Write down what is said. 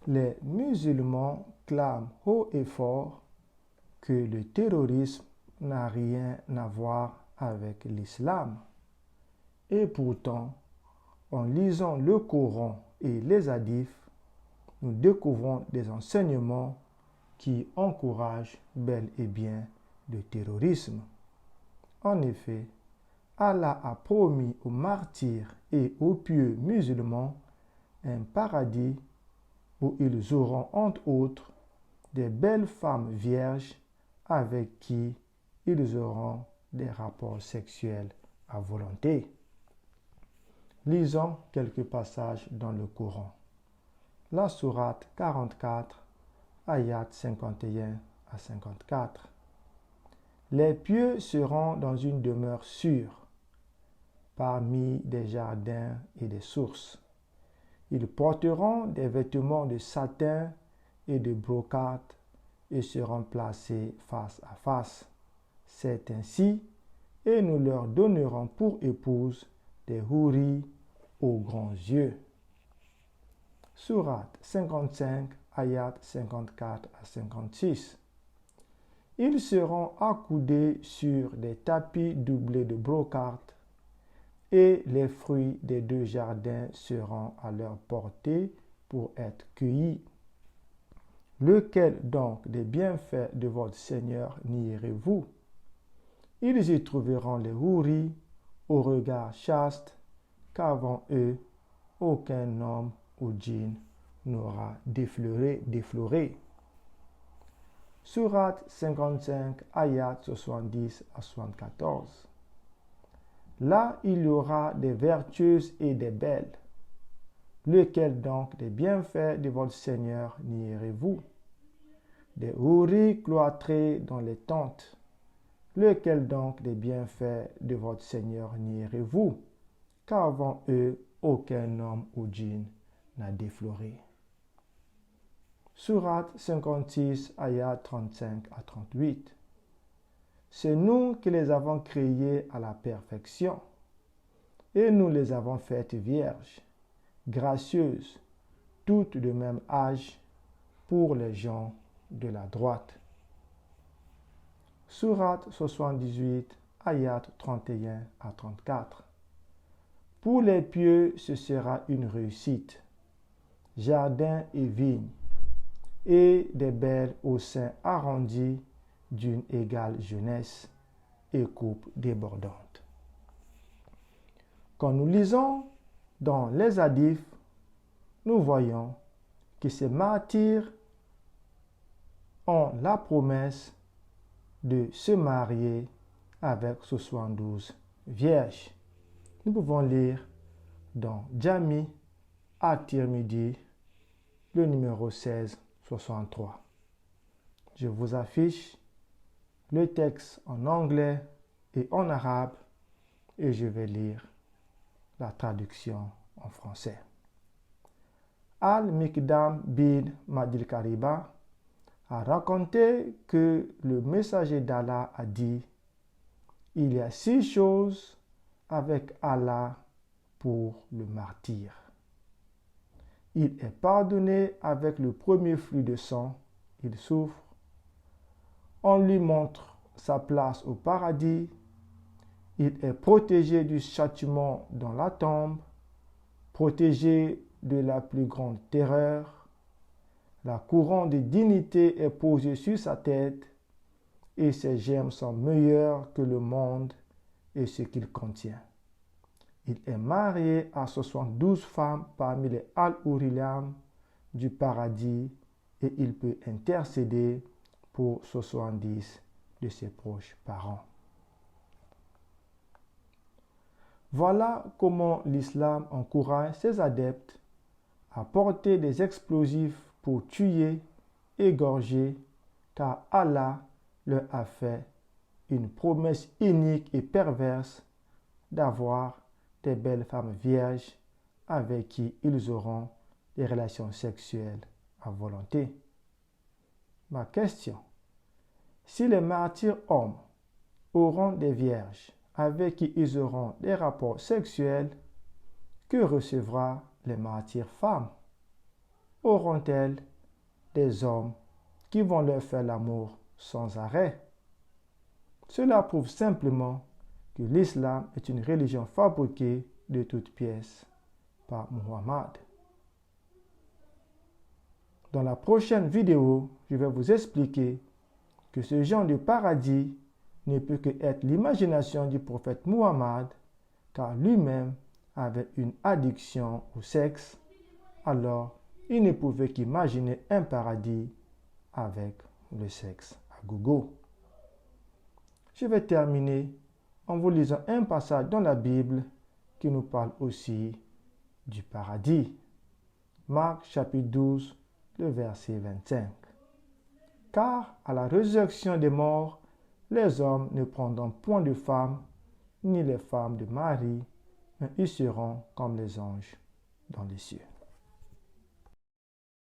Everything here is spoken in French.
Les musulmans clament haut et fort que le terrorisme n'a rien à voir avec l'islam. Et pourtant, en lisant le Coran et les hadiths, nous découvrons des enseignements qui encouragent bel et bien le terrorisme. En effet, Allah a promis aux martyrs et aux pieux musulmans un paradis où ils auront entre autres des belles femmes vierges avec qui ils auront des rapports sexuels à volonté. Lisons quelques passages dans le Coran. La sourate 44, ayat 51 à 54. Les pieux seront dans une demeure sûre, parmi des jardins et des sources. Ils porteront des vêtements de satin et de brocart et seront placés face à face. C'est ainsi, et nous leur donnerons pour épouse des houris aux grands yeux. Sourate 55, ayat 54 à 56. Ils seront accoudés sur des tapis doublés de brocart, et les fruits des deux jardins seront à leur portée pour être cueillis. Lequel donc des bienfaits de votre Seigneur nierez-vous? Ils y trouveront les houris au regard chaste, qu'avant eux, aucun homme ou djinn n'aura défloré. Sourate 55, ayat 70 à 74. Là, il y aura des vertueuses et des belles. Lequel donc des bienfaits de votre Seigneur nierez-vous? Des houris cloîtrés dans les tentes. Lequel donc des bienfaits de votre Seigneur nierez-vous? Qu'avant eux, aucun homme ou djinn n'a défloré. Sourate 56, ayat 35 à 38. C'est nous qui les avons créées à la perfection, et nous les avons faites vierges, gracieuses, toutes de même âge, pour les gens de la droite. Sourate 78, ayat 31 à 34. Pour les pieux, ce sera une réussite, jardin et vignes, et des belles au sein arrondis d'une égale jeunesse et coupe débordante. Quand nous lisons dans les hadiths, nous voyons que ces martyrs ont la promesse de se marier avec 72 vierges. Nous pouvons lire dans Jami at-Tirmidhi, le numéro 1663. Je vous affiche le texte en anglais et en arabe et je vais lire la traduction en français. Al-Mikdam bin Madil Kariba a raconté que le messager d'Allah a dit: il y a 6 choses avec Allah pour le martyr. Il est pardonné avec le premier flux de sang, il souffre. On lui montre sa place au paradis. Il est protégé du châtiment dans la tombe, protégé de la plus grande terreur. La couronne de dignité est posée sur sa tête et ses gemmes sont meilleures que le monde et ce qu'il contient. Il est marié à 72 femmes parmi les Al-Urilam du paradis et il peut intercéder pour 70 de ses proches parents. Voilà comment l'islam encourage ses adeptes à porter des explosifs pour tuer, égorger, car Allah leur a fait une promesse inique et perverse d'avoir des belles femmes vierges avec qui ils auront des relations sexuelles à volonté. Ma question: si les martyrs hommes auront des vierges avec qui ils auront des rapports sexuels, que recevra les martyrs femmes? auront-elles des hommes qui vont leur faire l'amour sans arrêt? Cela prouve simplement que l'islam est une religion fabriquée de toutes pièces par Muhammad. Dans la prochaine vidéo, je vais vous expliquer que ce genre de paradis ne peut que être l'imagination du prophète Muhammad, car lui-même avait une addiction au sexe, alors il ne pouvait qu'imaginer un paradis avec le sexe à gogo. Je vais terminer en vous lisant un passage dans la Bible qui nous parle aussi du paradis. Marc chapitre 12, le verset 25. Car à la résurrection des morts, les hommes ne prendront point de femmes, ni les femmes de Marie, mais ils seront comme les anges dans les cieux.